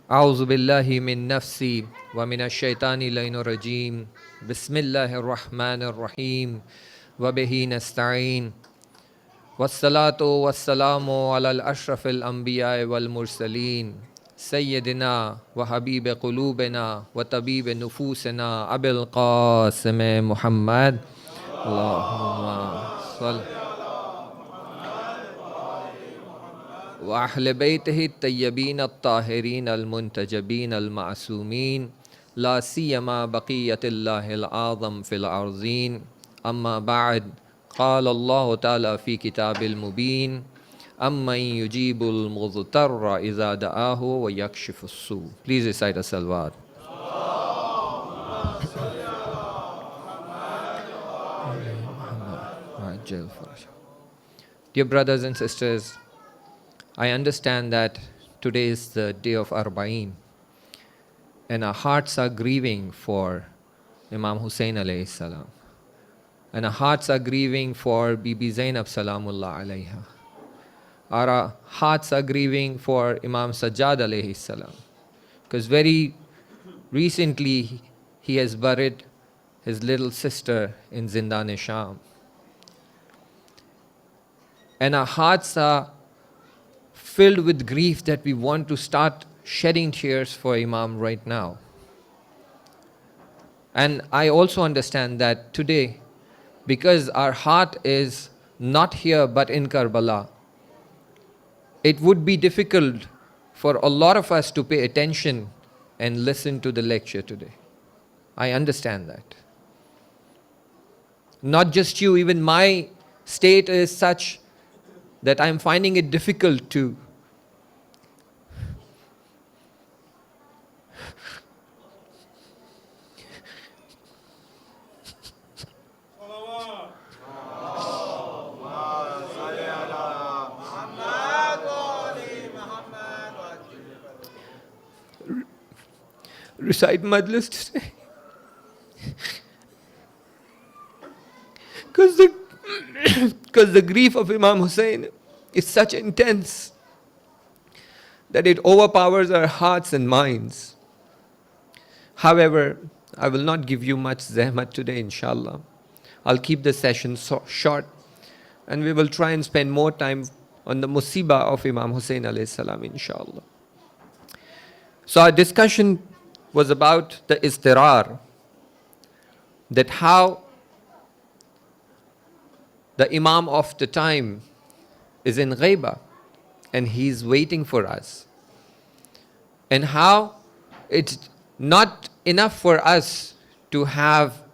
أعوذ بالله من نفسي ومن الشيطان اللعين الرجيم بسم الله الرحمن الرحيم وبه نستعين والصلاة والسلام على الأشرف الأنبياء والمرسلين سيدنا وحبيب قلوبنا وطبيب نفوسنا أبي القاسم محمد اللهم صل وأهل بيته الطيبين الطاهرين المنتجبين المعصومين لا سيما بقية الله الأعظم في الأرضين أما بعد قال الله تعالى في كتاب المبين أمن يجيب المضطر إذا دعاه ويكشف السوء. Please recite a salawat. Dear brothers and sisters, I understand that today is the day of Arbaeen, and our hearts are grieving for Imam Hussein alayhi salam, and our hearts are grieving for Bibi Zainab salamullah alayha. Our hearts are grieving for Imam Sajjad alayhi salam, because very recently he has buried his little sister in Zindan-e-Sham. And our hearts are filled with grief that we want to start shedding tears for Imam right now. And I also understand that today, because our heart is not here but in Karbala, it would be difficult for a lot of us to pay attention and listen to the lecture today. I understand that. Not just you, even my state is such that I'm finding it difficult to recite Majlis today. Because the grief of Imam Hussein is such intense that it overpowers our hearts and minds. However, I will not give you much zahmat today, inshallah. I'll keep the session short, and we will try and spend more time on the musibah of Imam Hussein alayhi salam, inshallah. So our discussion was about the istirar, that how the Imam of the time is in ghaiba and he's waiting for us, and how it's not enough for us to have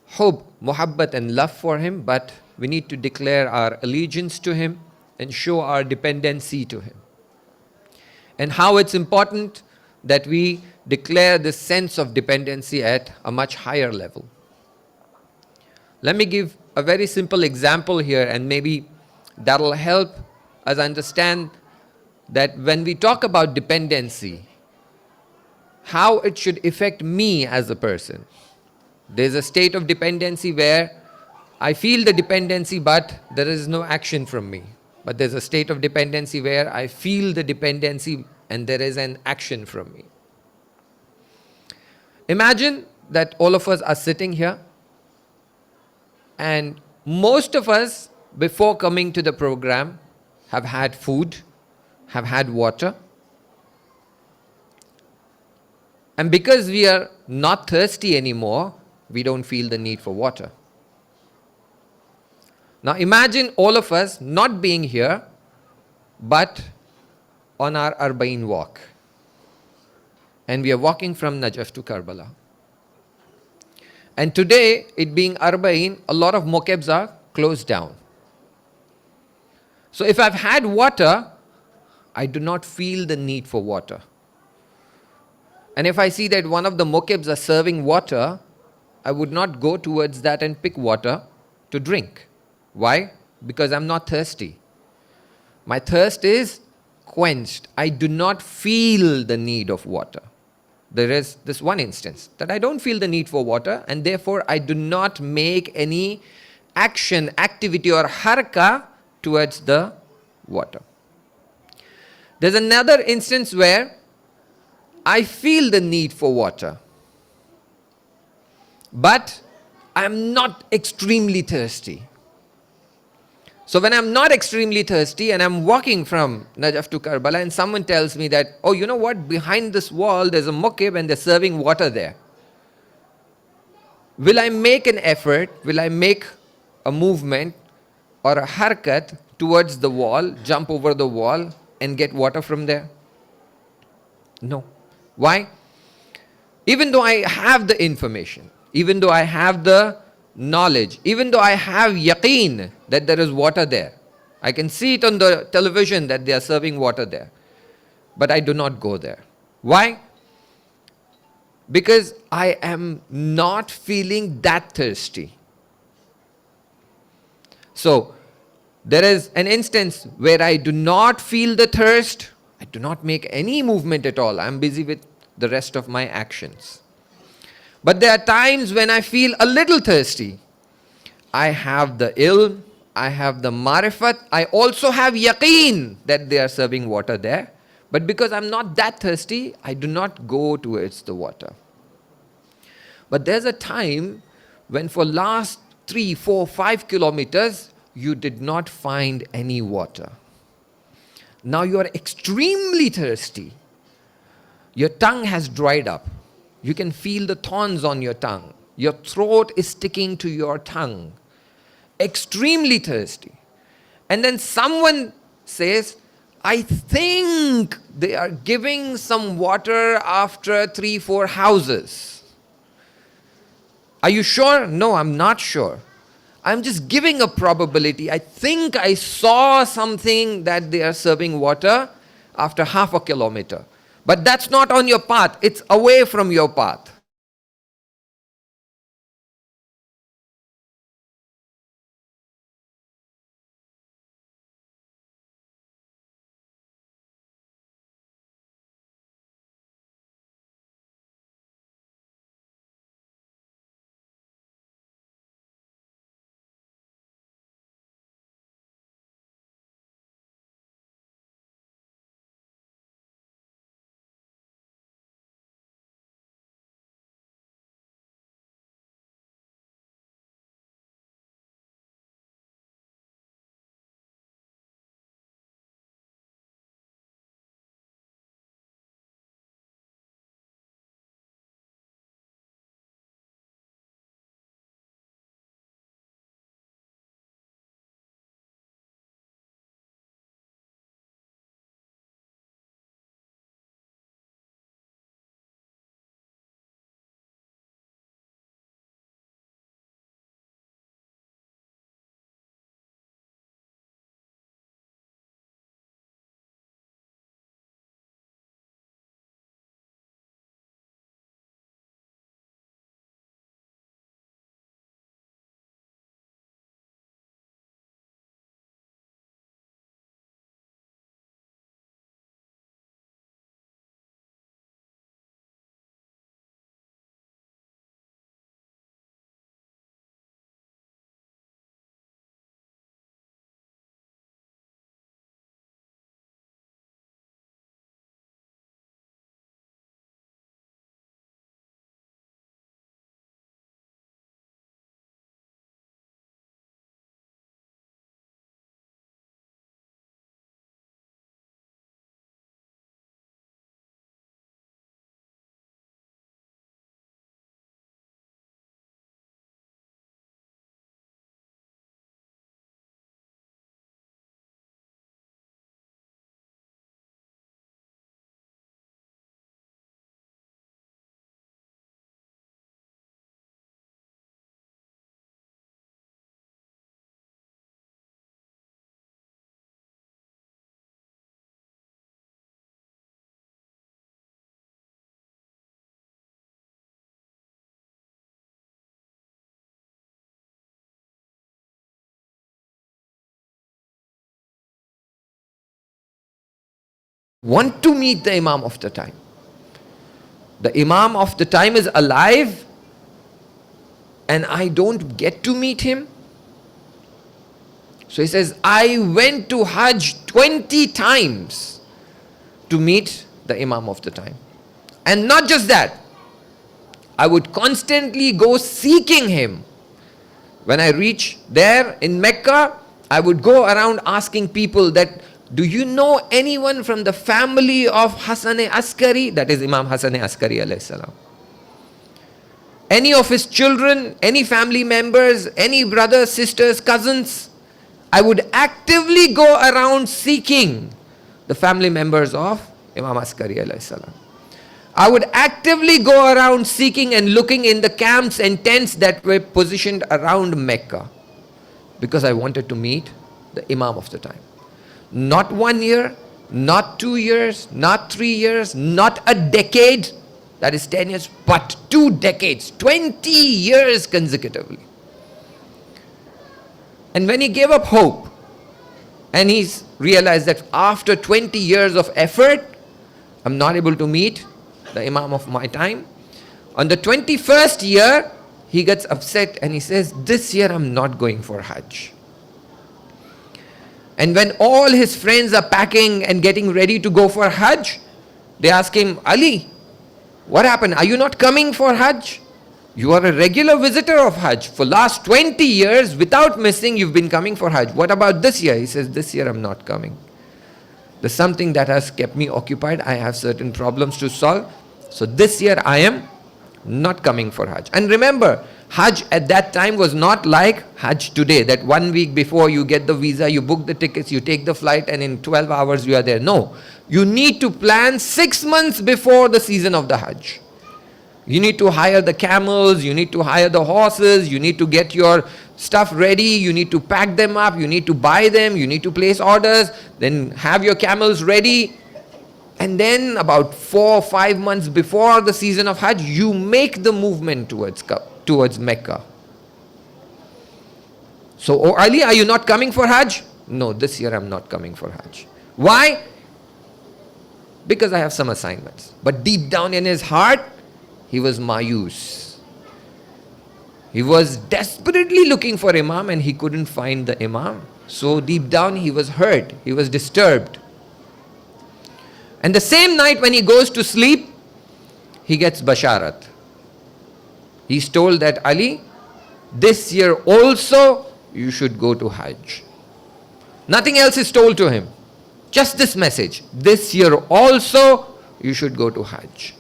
hub, muhabbat and love for him, but we need to declare our allegiance to him and show our dependency to him, and how it's important that we declare this sense of dependency at a much higher level. Let me give a very simple example here, and maybe that'll help us understand that when we talk about dependency, how it should affect me as a person. There's a state of dependency where I feel the dependency, but there is no action from me. But there's a state of dependency where I feel the dependency and there is an action from me. Imagine that all of us are sitting here, and most of us, before coming to the program, have had food, have had water. And because we are not thirsty anymore, we don't feel the need for water. Now imagine all of us not being here, but on our Arbaeen walk. And we are walking from Najaf to Karbala. And today, it being Arbaeen, a lot of mokebs are closed down. So if I've had water, I do not feel the need for water. And if I see that one of the mokebs are serving water, I would not go towards that and pick water to drink. Why? Because I'm not thirsty. My thirst is quenched. I do not feel the need of water. There is this one instance that I don't feel the need for water, and therefore I do not make any action, activity or haraka towards the water. There's another instance where I feel the need for water, but I'm not extremely thirsty. So when I'm not extremely thirsty and I'm walking from Najaf to Karbala and someone tells me that, oh, you know what, behind this wall there's a mukib and they're serving water there. Will I make an effort? Will I make a movement or a harkat towards the wall, jump over the wall and get water from there? No. Why? Even though I have the information, even though I have the knowledge, even though I have yaqeen that there is water there, I can see it on the television that they are serving water there, but I do not go there. Why? Because I am not feeling that thirsty. So, there is an instance where I do not feel the thirst, I do not make any movement at all, I am busy with the rest of my actions. But there are times when I feel a little thirsty. I have the ilm, I have the marifat, I also have yaqeen that they are serving water there. But because I'm not that thirsty, I do not go towards the water. But there's a time when for last 3, 4, 5 kilometers, you did not find any water. Now you are extremely thirsty. Your tongue has dried up. You can feel the thorns on your tongue. Your throat is sticking to your tongue. Extremely thirsty. And then someone says, I think they are giving some water after 3, 4 houses. Are you sure? No, I'm not sure. I'm just giving a probability. I think I saw something that they are serving water after half a kilometer. But that's not on your path. It's away from your path. Want to meet the Imam of the time. The Imam of the time is alive and I don't get to meet him. So he says, I went to Hajj 20 times to meet the Imam of the time. And not just that, I would constantly go seeking him. When I reach there in Mecca, I would go around asking people that, do you know anyone from the family of Hassan-e-Askari? That is Imam Hassan-e-Askari alayhi salam. Any of his children, any family members, any brothers, sisters, cousins. I would actively go around seeking the family members of Imam Askari alayhi salam. I would actively go around seeking and looking in the camps and tents that were positioned around Mecca, because I wanted to meet the Imam of the time. Not 1 year, not 2 years, not 3 years, not a decade, that is 10 years, but 2 decades, 20 years consecutively. And when he gave up hope, and he realized that after 20 years of effort, I'm not able to meet the Imam of my time, on the 21st year, he gets upset and he says, this year I'm not going for Hajj. And when all his friends are packing and getting ready to go for Hajj, they ask him, Ali, what happened? Are you not coming for Hajj? You are a regular visitor of Hajj. For last 20 years, without missing, you've been coming for Hajj. What about this year? He says, this year I'm not coming. There's something that has kept me occupied. I have certain problems to solve. So this year I am not coming for Hajj. And remember, Hajj at that time was not like Hajj today, that 1 week before you get the visa, you book the tickets, you take the flight, and in 12 hours you are there. No. You need to plan 6 months before the season of the Hajj. You need to hire the camels, you need to hire the horses, you need to get your stuff ready, you need to pack them up, you need to buy them, you need to place orders, then have your camels ready. And then about 4 or 5 months before the season of Hajj, you make the movement towards Mecca. So, oh Ali, are you not coming for Hajj? No, this year I'm not coming for Hajj. Why? Because I have some assignments. But deep down in his heart, he was mayus. He was desperately looking for Imam and he couldn't find the Imam. So deep down he was hurt, he was disturbed. And the same night when he goes to sleep, he gets basharat. He's told that, Ali, this year also you should go to Hajj. Nothing else is told to him. Just this message. This year also you should go to Hajj.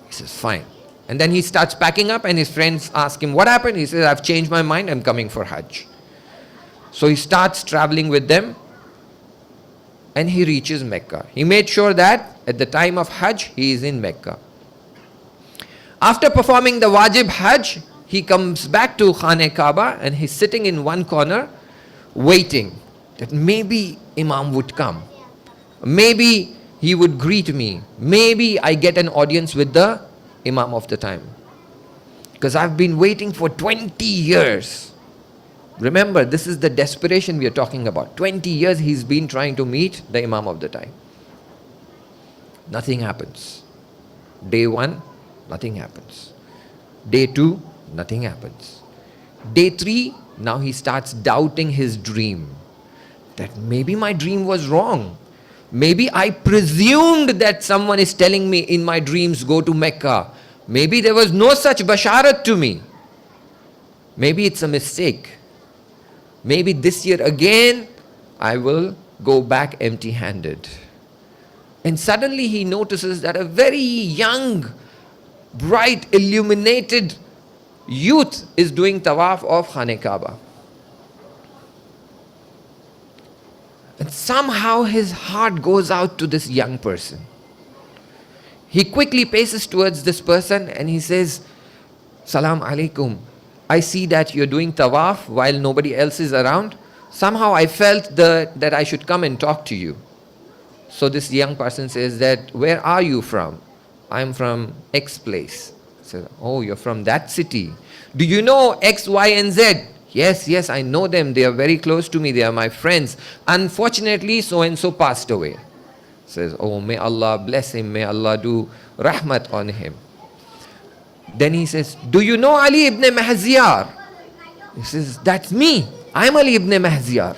He says, fine. And then he starts packing up and his friends ask him, what happened? He says, I've changed my mind, I'm coming for Hajj. So he starts traveling with them and he reaches Mecca. He made sure that at the time of Hajj, he is in Mecca. After performing the wajib Hajj, he comes back to Khane Kaaba and he's sitting in one corner waiting that maybe Imam would come. Maybe he would greet me. Maybe I get an audience with the Imam of the time. Because I've been waiting for 20 years. Remember, this is the desperation we are talking about. 20 years he's been trying to meet the Imam of the time. Nothing happens. Day 1, nothing happens. Day 2, nothing happens. Day 3, now he starts doubting his dream. That maybe my dream was wrong. Maybe I presumed that someone is telling me in my dreams, go to Mecca. Maybe there was no such basharat to me. Maybe it's a mistake. Maybe this year again, I will go back empty-handed. And suddenly he notices that a very young, bright, illuminated youth is doing tawaf of Khane Kaaba. And somehow his heart goes out to this young person. He quickly paces towards this person and he says, Salam alaikum. I see that you're doing tawaf while nobody else is around. Somehow I felt that I should come and talk to you. So this young person says that, where are you from? I'm from X place. I said, oh, you're from that city. Do you know X, Y, and Z? Yes, I know them. They are very close to me. They are my friends. Unfortunately, so-and-so passed away. Says, oh, may Allah bless him. May Allah do rahmat on him. Then he says, do you know Ali ibn Mahziyar? He says, that's me. I'm Ali ibn Mahziyar.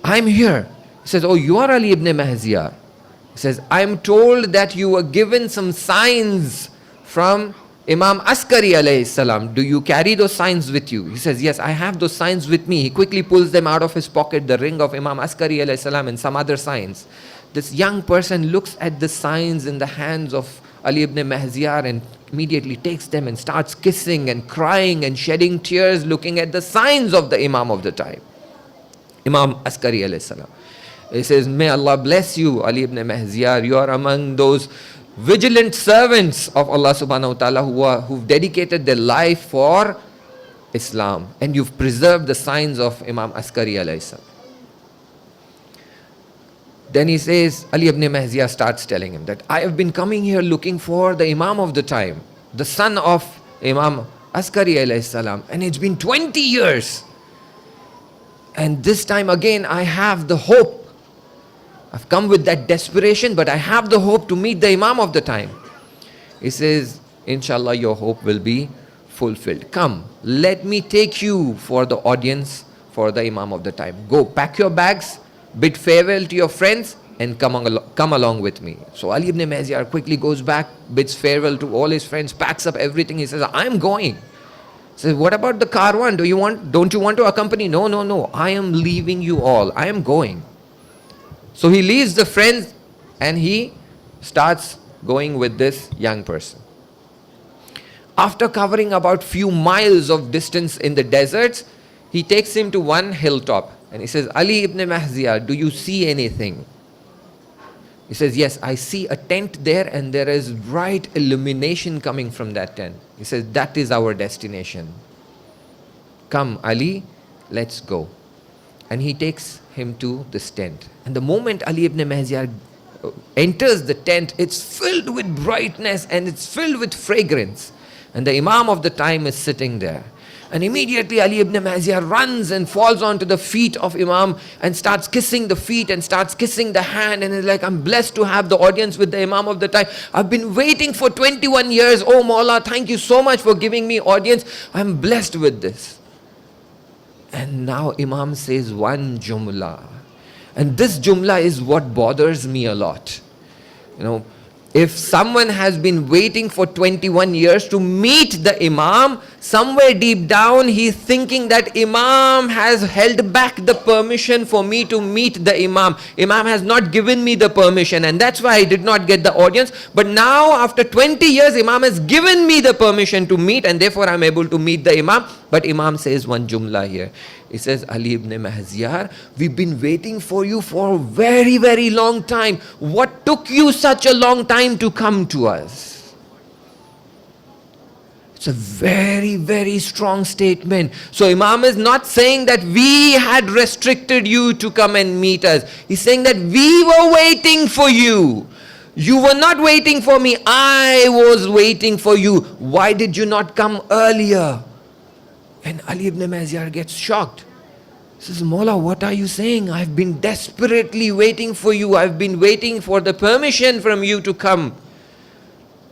I'm here. He says, oh, you are Ali ibn Mahziyar. He says, I'm told that you were given some signs from Imam Askari alayhi salam. Do you carry those signs with you? He says, yes, I have those signs with me. He quickly pulls them out of his pocket, the ring of Imam Askari alayhi salam and some other signs. This young person looks at the signs in the hands of Ali ibn Mahziyar and immediately takes them and starts kissing and crying and shedding tears looking at the signs of the Imam of the time, Imam Askari alayhi salam. He says, may Allah bless you, Ali ibn Mahziyar. You are among those vigilant servants of Allah subhanahu wa ta'ala who've dedicated their life for Islam. And you've preserved the signs of Imam Askari alayhi salam. Then he says, Ali ibn Mahziyar starts telling him that I have been coming here looking for the Imam of the time, the son of Imam Askari alayhi salam. And it's been 20 years. And this time again I have the hope. I've come with that desperation, but I have the hope to meet the Imam of the time. He says, inshallah, your hope will be fulfilled. Come, let me take you for the audience for the Imam of the time. Go, pack your bags, bid farewell to your friends, and come along with me. So Ali ibn Mahziyar quickly goes back, bids farewell to all his friends, packs up everything. He says, I'm going. He says, what about the Karwan? Don't you want to accompany? No. I am leaving you all. I am going. So he leaves the friends and he starts going with this young person. After covering about few miles of distance in the deserts, he takes him to one hilltop and he says, Ali ibn Mahziyar, do you see anything? He says, yes, I see a tent there and there is bright illumination coming from that tent. He says, that is our destination. Come, Ali, let's go. And he takes him to this tent. And the moment Ali ibn Mahziyar enters the tent, it's filled with brightness and it's filled with fragrance. And the Imam of the time is sitting there. And immediately Ali ibn Mahziyar runs and falls onto the feet of Imam and starts kissing the feet and starts kissing the hand and is like, I'm blessed to have the audience with the Imam of the time. I've been waiting for 21 years. Oh Mawla, thank you so much for giving me audience. I'm blessed with this. And now Imam says one jumla. And this jumla is what bothers me a lot. You know, if someone has been waiting for 21 years to meet the Imam, somewhere deep down he's thinking that Imam has held back the permission for me to meet the Imam. Imam has not given me the permission and that's why I did not get the audience. But now after 20 years, Imam has given me the permission to meet and therefore I'm able to meet the Imam. But Imam says one jumla here. He says, Ali ibn Mahziyar, we've been waiting for you for a very, very long time. What took you such a long time to come to us? It's a very, very strong statement. So Imam is not saying that we had restricted you to come and meet us. He's saying that we were waiting for you. You were not waiting for me. I was waiting for you. Why did you not come earlier? And Ali ibn Mahziyar gets shocked. He says, Mawla, what are you saying? I've been desperately waiting for you. I've been waiting for the permission from you to come.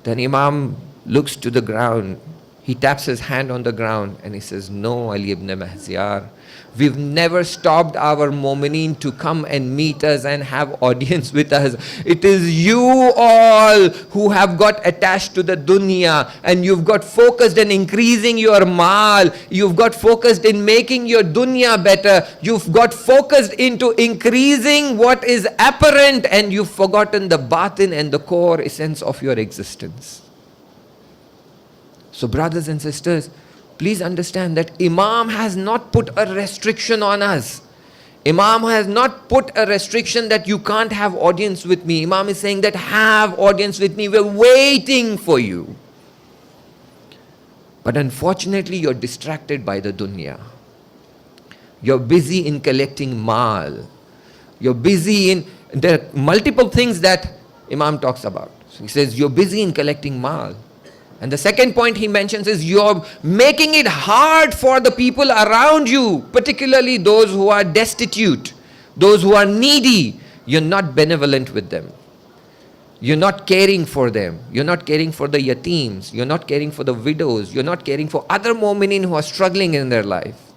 Then Imam looks to the ground. He taps his hand on the ground and he says, no, Ali ibn Mahziyar. We've never stopped our mu'mineen to come and meet us and have audience with us. It is you all who have got attached to the dunya and you've got focused in increasing your mal. You've got focused in making your dunya better. You've got focused into increasing what is apparent and you've forgotten the batin and the core essence of your existence. So brothers and sisters, please understand that Imam has not put a restriction on us. Imam has not put a restriction that you can't have audience with me. Imam is saying that have audience with me. We're waiting for you. But unfortunately, you're distracted by the dunya. You're busy in collecting mal. You're busy in, there are multiple things that Imam talks about. So he says, you're busy in collecting mal. And the second point he mentions is you're making it hard for the people around you, particularly those who are destitute, those who are needy. You're not benevolent with them. You're not caring for them. You're not caring for the yateems. You're not caring for the widows. You're not caring for other mu'mineen who are struggling in their life.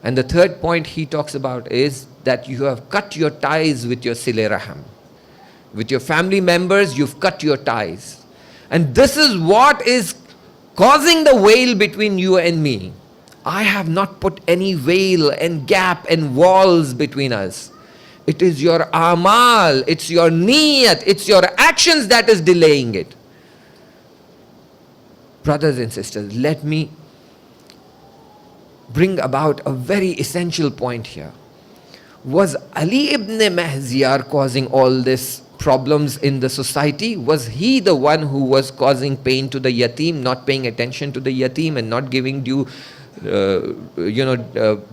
And the third point he talks about is that you have cut your ties with your sile raham. With your family members, you've cut your ties. And this is what is causing the veil between you and me. I have not put any veil and gap and walls between us. It is your amal, it's your niyat, it's your actions that is delaying it. Brothers and sisters, let me bring about a very essential point here. Was Ali ibn Mahziyar causing all these problems in the society? Was he the one who was causing pain to the yatim, not paying attention to the yatim and not giving due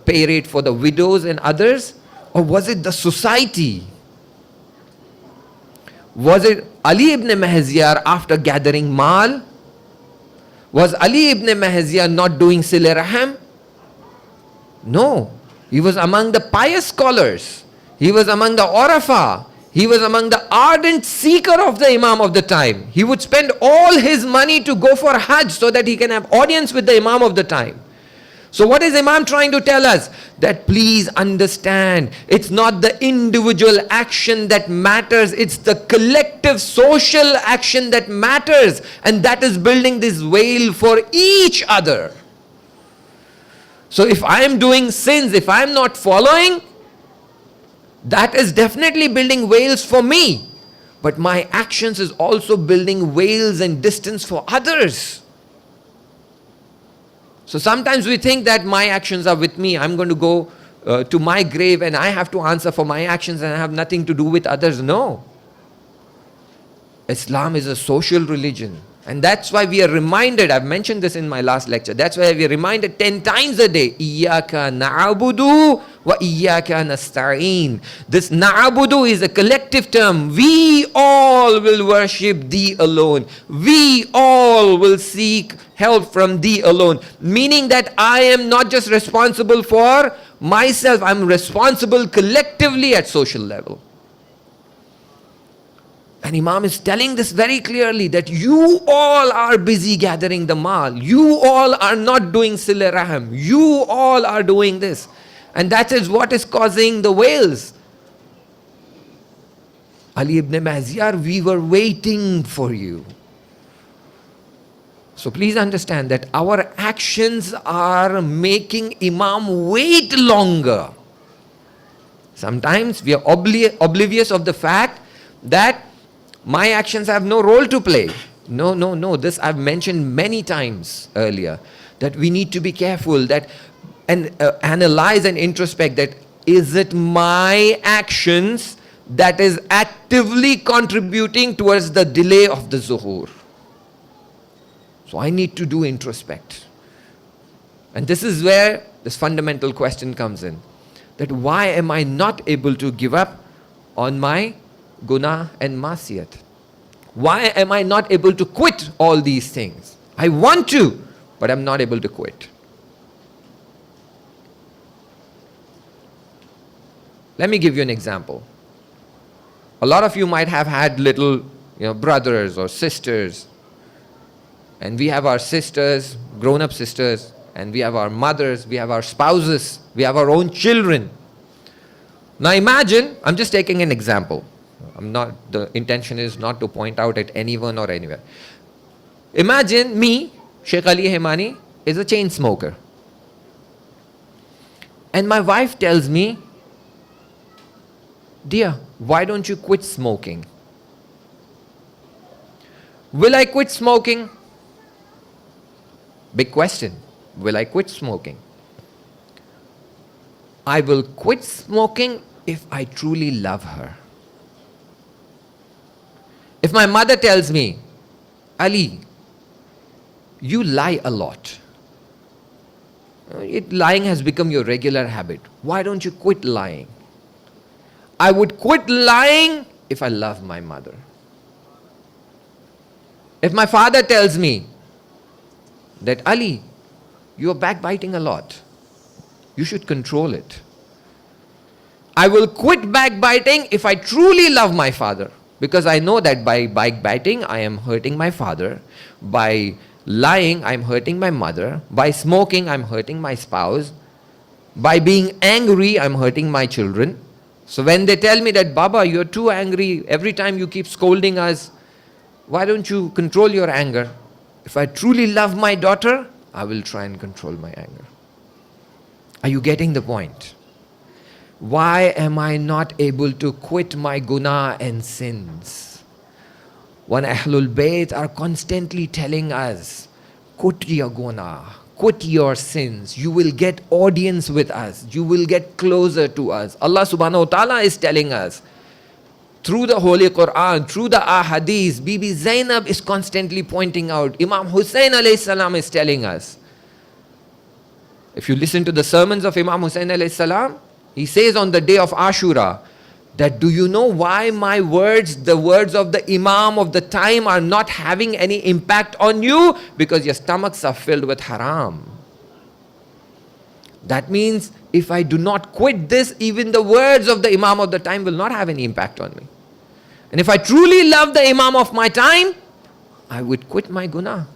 pay rate for the widows and others? Or was it the society? Was it Ali ibn Mahziyar after gathering mal? Was Ali ibn Mahziyar not doing Sile Raham? No. He was among the pious scholars. He was among the Orafa. He was among the ardent seeker of the Imam of the time. He would spend all his money to go for Hajj so that he can have audience with the Imam of the time. So what is Imam trying to tell us? That please understand, it's not the individual action that matters, it's the collective social action that matters. And that is building this veil for each other. So if I am doing sins, if I am not following, that is definitely building veils for me. But my actions is also building veils and distance for others. So sometimes we think that my actions are with me. I'm going to go to my grave and I have to answer for my actions and I have nothing to do with others. No. Islam is a social religion. And that's why we are reminded, I've mentioned this in my last lecture, that's why we are reminded 10 times a day, Iyaka na'abudu wa iyaka nasta'een. This na'abudu is a collective term. We all will worship thee alone. We all will seek help from thee alone. Meaning that I am not just responsible for myself, I'm responsible collectively at social level. And Imam is telling this very clearly, that you all are busy gathering the mal. You all are not doing Sile Raham. You all are doing this. And that is what is causing the veils. Ali ibn Mahziyar, we were waiting for you. So please understand that our actions are making Imam wait longer. Sometimes we are oblivious of the fact that my actions have no role to play. No. This I've mentioned many times earlier. That we need to be careful that and analyze and introspect that is it my actions that is actively contributing towards the delay of the zuhur. So I need to do introspect. And this is where this fundamental question comes in. That why am I not able to give up on my Guna and Masiyat? Why am I not able to quit all these things? I want to, but I'm not able to quit. Let me give you an example. A lot of you might have had little brothers or sisters. And we have our sisters, grown-up sisters, and we have our mothers, we have our spouses, we have our own children. Now imagine, I'm just taking an example. The intention is not to point out at anyone or anywhere. Imagine me, Sheikh Ali Hemani, is a chain smoker. And my wife tells me, dear, why don't you quit smoking? Will I quit smoking? Big question. Will I quit smoking? I will quit smoking if I truly love her. If my mother tells me, Ali, you lie a lot. Lying has become your regular habit. Why don't you quit lying? I would quit lying if I love my mother. If my father tells me that, Ali, you are backbiting a lot. You should control it. I will quit backbiting if I truly love my father. Because I know that by backbiting, I am hurting my father. By lying, I am hurting my mother. By smoking, I am hurting my spouse. By being angry, I am hurting my children. So when they tell me that, Baba, you're too angry, every time you keep scolding us, why don't you control your anger? If I truly love my daughter, I will try and control my anger. Are you getting the point? Why am I not able to quit my guna and sins? When Ahlul Bayt are constantly telling us, quit your guna, quit your sins, you will get audience with us, you will get closer to us. Allah subhanahu wa ta'ala is telling us, through the Holy Quran, through the Ahadith, Bibi Zainab is constantly pointing out, Imam Hussain alayhi salam is telling us. If you listen to the sermons of Imam Hussain alayhi salam, he says on the day of Ashura, that do you know why my words, the words of the Imam of the time are not having any impact on you? Because your stomachs are filled with haram. That means if I do not quit this, even the words of the Imam of the time will not have any impact on me. And if I truly love the Imam of my time, I would quit my guna.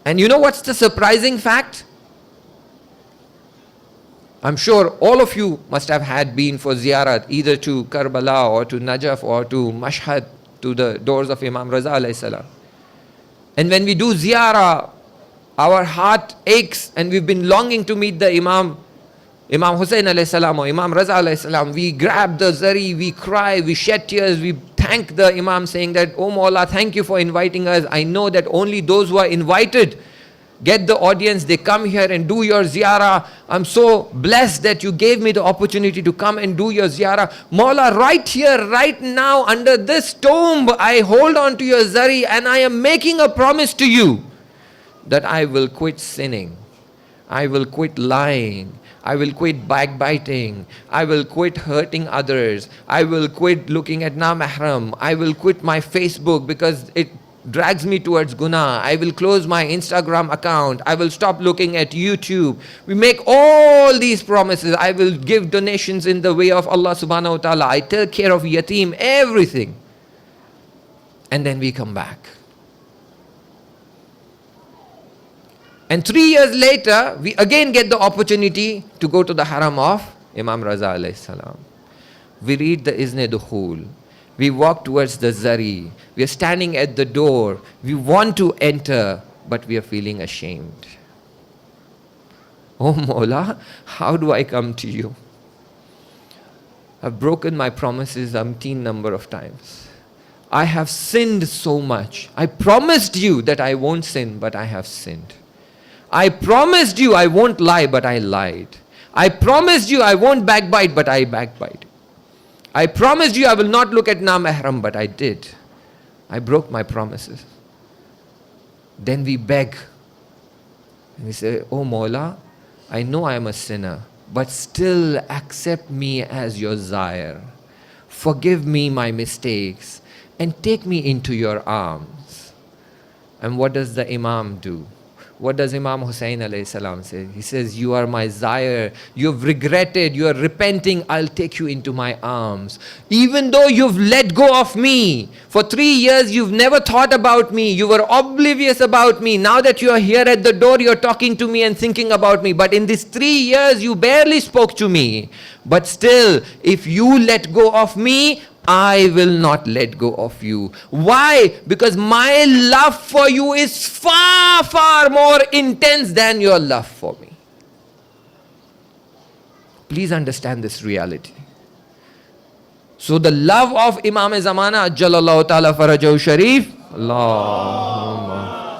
And you know what's the surprising fact? I'm sure all of you must have had been for ziyarat, either to Karbala or to Najaf or to Mashhad, to the doors of Imam Raza alayhi salam. And when we do ziyarah, our heart aches and we've been longing to meet the Imam Hussain alayhi salam or Imam Raza alayhi salam. We grab the zari, we cry, we shed tears, we thank the Imam saying that, oh Mawla, thank you for inviting us. I know that only those who are invited get the audience, they come here and do your ziyarah. I'm so blessed that you gave me the opportunity to come and do your ziyarah. Mawla, right here, right now, under this tomb, I hold on to your zari and I am making a promise to you that I will quit sinning. I will quit lying. I will quit backbiting. I will quit hurting others. I will quit looking at na mahram. I will quit my Facebook because it drags me towards guna. I will close my Instagram account. I will stop looking at YouTube. We make all these promises. I will give donations in the way of Allah subhanahu wa ta'ala. I take care of yatim, everything. And then we come back. And 3 years later, we again get the opportunity to go to the haram of Imam Raza alayhi salam. We read the Izne Dukhul. We walk towards the zari. We are standing at the door. We want to enter, but we are feeling ashamed. Oh Mawla, how do I come to you? I've broken my promises umpteen number of times. I have sinned so much. I promised you that I won't sin, but I have sinned. I promised you I won't lie, but I lied. I promised you I won't backbite, but I backbite. I promised you I will not look at na mahram, but I did. I broke my promises. Then we beg. And we say, oh Mawla, I know I am a sinner, but still accept me as your Zair. Forgive me my mistakes and take me into your arms. And what does the Imam do? What does Imam Hussain alayhi salam say? He says, you are my Zair. You've regretted. You are repenting. I'll take you into my arms. Even though you've let go of me. For 3 years, you've never thought about me. You were oblivious about me. Now that you are here at the door, you're talking to me and thinking about me. But in these 3 years, you barely spoke to me. But still, if you let go of me, I will not let go of you. Why? Because my love for you is far, far more intense than your love for me. Please understand this reality. So the love of Imam Zamana, Ajjalallahu Ta'ala Farajahu Sharif, Allahumma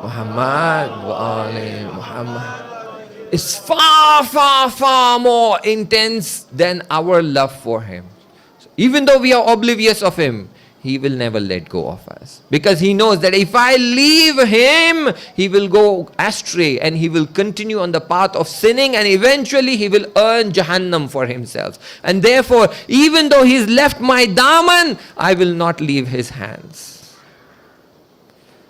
Muhammad wa ali Muhammad, is far, far, far more intense than our love for him. Even though we are oblivious of him, he will never let go of us. Because he knows that if I leave him, he will go astray and he will continue on the path of sinning and eventually he will earn Jahannam for himself. And therefore, even though he's left my daman, I will not leave his hands.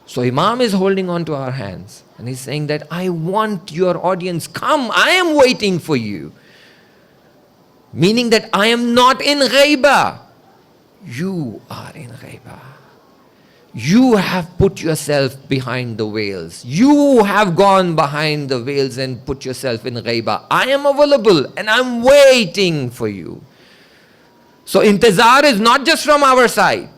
So Imam is holding on to our hands and he's saying that I want your audience, come, I am waiting for you. Meaning that I am not in ghaiba. You are in ghaiba. You have put yourself behind the veils. You have gone behind the veils and put yourself in ghaibah. I am available and I'm waiting for you. So intizar is not just from our side.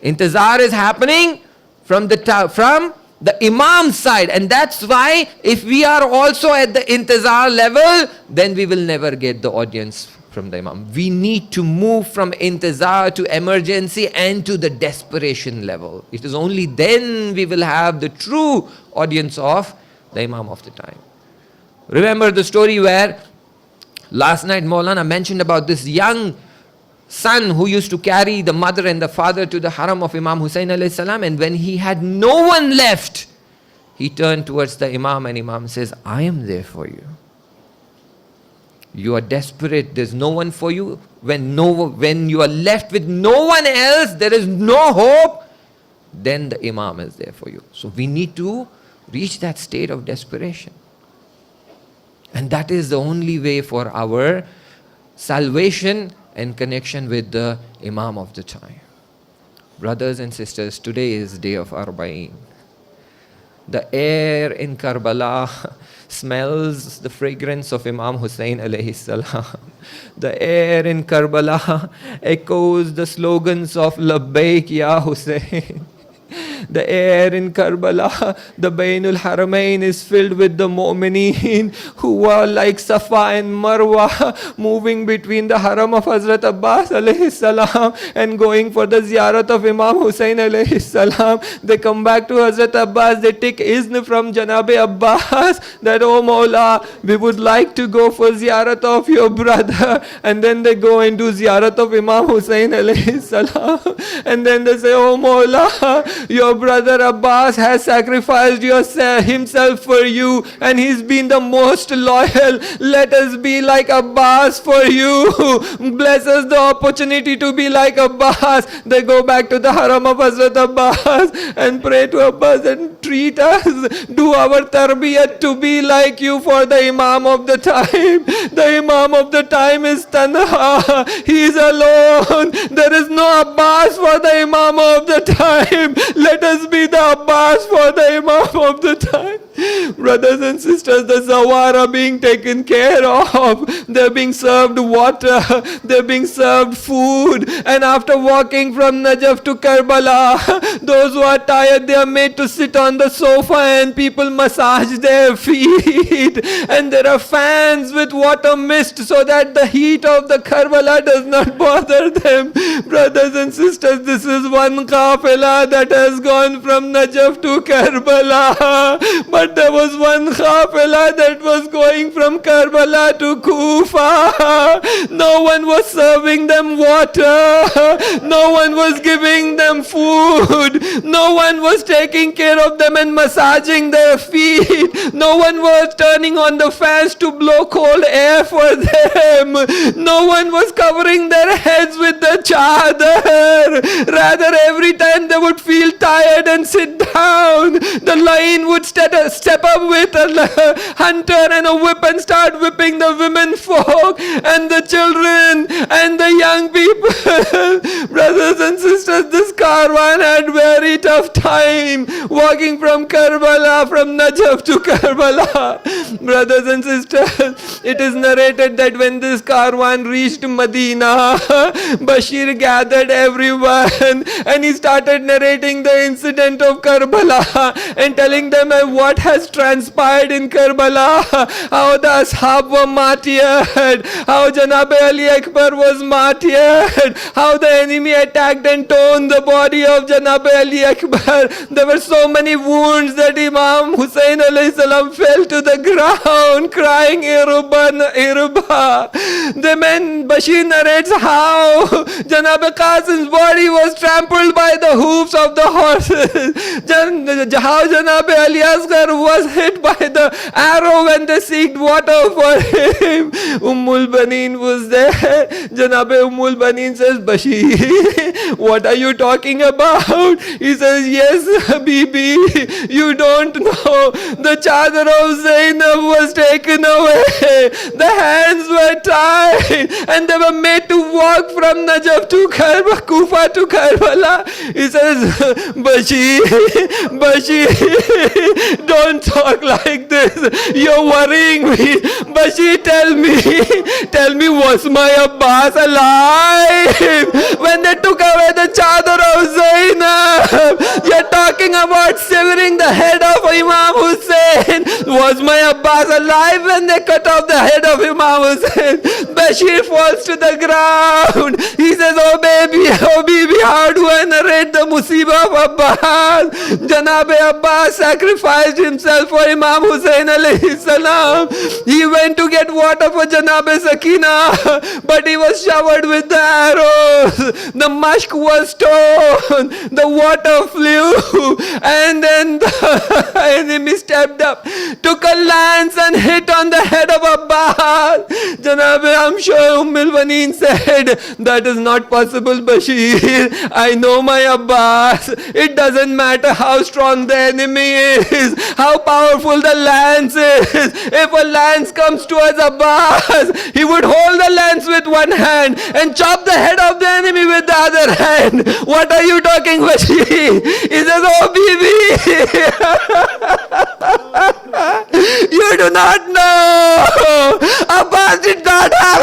Intizar is happening from the Imam's side. And that's why if we are also at the intizar level, then we will never get the audience from the Imam. We need to move from intizar to emergency and to the desperation level. It is only then we will have the true audience of the Imam of the time. Remember the story where last night Maulana mentioned about this young son who used to carry the mother and the father to the haram of Imam Hussain alayhi salam, and when he had no one left, he turned towards the Imam and Imam says, I am there for you. You are desperate, there's no one for you. When you are left with no one else, there is no hope, then the Imam is there for you. So we need to reach that state of desperation. And that is the only way for our salvation and connection with the Imam of the time. Brothers and sisters, today is day of Arbaeen. The air in Karbala smells the fragrance of Imam Hussain alayhi salam. The air in Karbala echoes the slogans of Labbaik Ya Hussain. The air in Karbala, the Bainul Haramain is filled with the mu'mineen who were like Safa and Marwa, moving between the haram of Hazrat Abbas alayhi salam and going for the ziyarat of Imam Hussain alayhi salam. They come back to Hazrat Abbas, they take izn from Janabe Abbas that, oh Mawla, we would like to go for ziyarat of your brother. And then they go and do ziyarat of Imam Hussain alayhi salam. And then they say, oh Mawla, your brother Abbas has sacrificed himself for you and he's been the most loyal. Let us be like Abbas for you. Bless us the opportunity to be like Abbas. They go back to the haram of Hazrat Abbas and pray to Abbas and treat us, do our tarbiyat to be like you for the Imam of the time. The Imam of the time is Tanha. He is alone. There is no Abbas for the Imam of the time. Let us be the Abbas for the Imam of the time. Brothers and sisters, the Zawar are being taken care of. They're being served water. They're being served food. And after walking from Najaf to Karbala, those who are tired, they are made to sit on the sofa and people massage their feet. And there are fans with water mist so that the heat of the Karbala does not bother them. Brothers and sisters, this is one qafila that has gone from Najaf to Karbala. But there was one qafila that was going from Karbala to Kufa. No one was serving them water. No one was giving them food. No one was taking care of them and massaging their feet. No one was turning on the fans to blow cold air for them. No one was covering their heads with the chadar. Rather, every time they would feel tired and sit down, the lion would step up with a hunter and a whip and start whipping the women folk and the children and the young people. Brothers and sisters, this caravan had very tough time walking from Karbala, from Najaf to Karbala. Brothers and sisters, it is narrated that when this caravan reached Medina, Bashir gathered everyone and he started narrating the incident of Karbala and telling them what has transpired in Karbala, how the Ashab were martyred, how Janab Ali Akbar was martyred, how the enemy attacked and torn the body of Janab Ali Akbar. There were so many wounds that Imam Hussain alayhi salam fell to the ground crying, Irban, Irba. The man Bashir narrates how Janab Qasim's body was trampled by the hoofs of the horses. How Janab Ali Asghar was was hit by the arrow when they seeked water for him. Ummul Baneen was there. Janabe Ummul Baneen says, Bashir, what are you talking about? He says, yes, Habibi, you don't know. The chadar of Zainab was taken away. The hands were tied and they were made to walk from Najaf to Karbala, Kufa to Karbala. He says, Bashir, don't talk like this. You're worrying me. Bashir, tell me, was my Abbas alive when they took away the chadar of Zainab? You're talking about severing the head of Imam Hussein. Was my Abbas alive when they cut off the head of Imam Hussein? Bashir falls to the ground. He says, oh baby, how do I narrate the musibah of Abbas? Janabe Abbas sacrificed himself for Imam Hussein alayhi salam. He went to get water for Janabe Sakina, but he was showered with the arrows. The mashk was torn, the water flew, and then the enemy stepped up, took a lance and hit on the head of Abbas. Janabe, I'm sure Ummul Baneen said, that is not possible, Bashir. I know my Abbas. It doesn't matter how strong the enemy is, how powerful the lance is. If a lance comes towards Abbas, he would hold the lance with one hand and chop the head of the enemy with the other hand. What are you talking, Bashir? He says, oh, Bibi, you do not know. Abbas did not have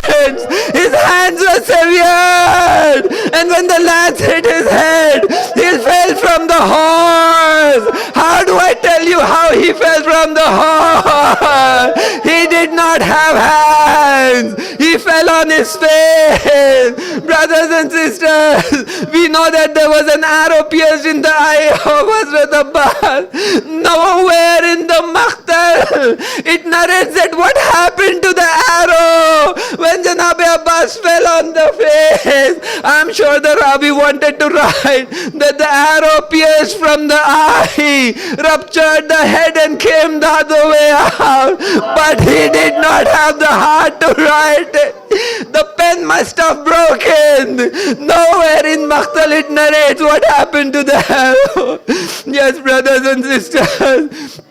hands. His hands were severed. And when the lance hit his head, he fell from the horse. How do I tell you how he fell from the horse? He did not have hands. He fell on his face. Brothers and sisters, we know that there was an arrow pierced in the eye of Hazrat Abbas. Nowhere in the Maqtal it narrates that what happened to the arrow when Janabe Abbas fell on the face. I'm sure the Rabbi wanted to write that the arrow pierced from the eye, ruptured the head and came the other way out. But he did not have the heart to write it. The pen must have broken. Nowhere in Maqtal it narrates what happened to the arrow. Yes, brothers and sisters,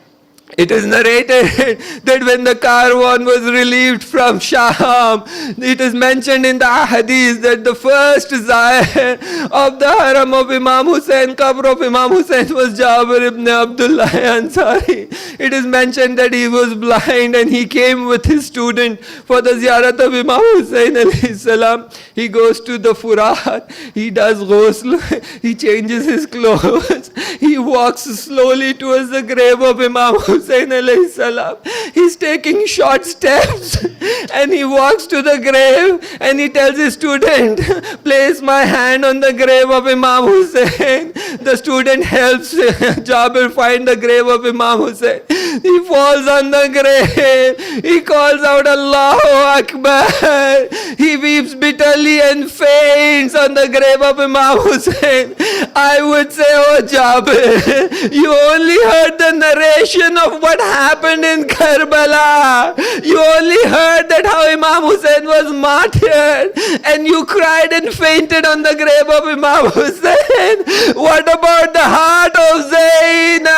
it is narrated that when the caravan was relieved from Sham, it is mentioned in the hadith that the first zayar of the haram of Imam Hussein, qabr of Imam Hussein, was Jabir ibn Abdullah Ansari. It is mentioned that he was blind and he came with his student for the ziyarat of Imam Hussein alayhi salam. He goes to the Furat, he does ghusl, he changes his clothes, he walks slowly towards the grave of Imam Hussein alayhi salam. He's taking short steps and he walks to the grave and he tells his student, place my hand on the grave of Imam Hussein. The student helps Jabir find the grave of Imam Hussein. He falls on the grave. He calls out Allahu Akbar. He weeps bitterly and faints on the grave of Imam Hussein. I would say, oh Jabir, you only heard the narration of what happened in Karbala. You only heard that how Imam Hussein was martyred and you cried and fainted on the grave of Imam Hussein. What about the heart of Zainab?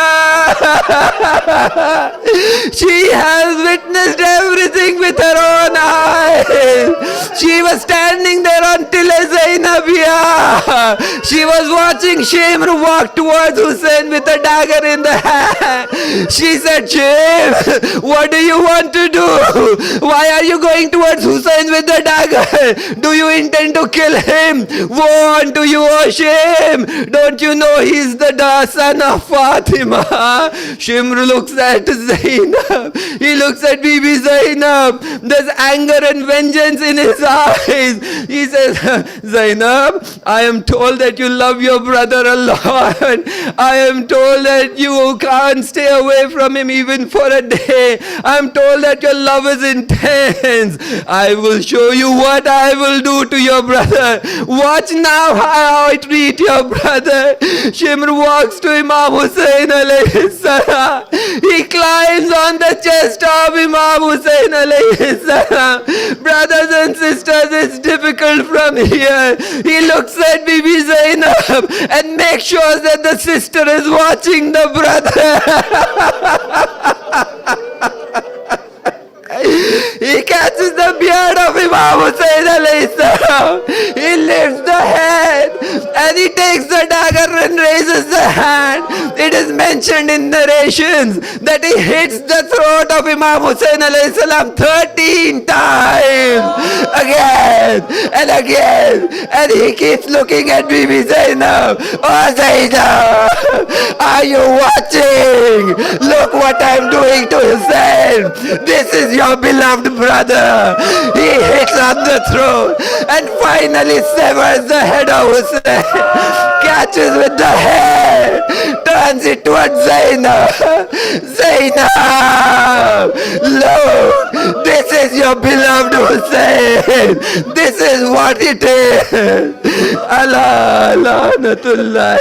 She has witnessed everything with her own eyes. She was standing there until Zainabia. She was watching Shimr walk towards Hussein with a dagger in the hand. She said, Shimr, what do you want to do? Why are you going towards Hussein with the dagger? Do you intend to kill him? Woe unto you, O Shimr. Don't you know he's the son of Fatima? Shimr looks at Zainab. He looks at Bibi Zainab. There's anger and vengeance in his eyes. He says, Zainab, I am told that you love your brother a lot. I am told that you can't stay away from him even for a day. I'm told that your love is intense. I will show you what I will do to your brother. Watch now how I treat your brother. Shimr walks to Imam Hussain alayhi salam. He climbs on the chest of Imam Hussain alayhi salam. Brothers and sisters, it's difficult from here. He looks at Bibi Zainab and makes sure that the sister is watching the brother. He catches the beard of Imam Hussain alayhi salam. He lifts the head and he takes the dagger and raises the hand. It is mentioned in narrations that he hits the throat of Imam Hussain alayhi salam 13 times. Again and again. And he keeps looking at Bibi Zainab. Oh Zainab, are you watching? Look what I'm doing to Hussain. This is your beloved brother. He hits on the throat and finally severs the head of Hussain, catches with the head, turns it towards Zainab. Zainab, look, this is your beloved Hussain. This is what it is. Allah, lanatullah.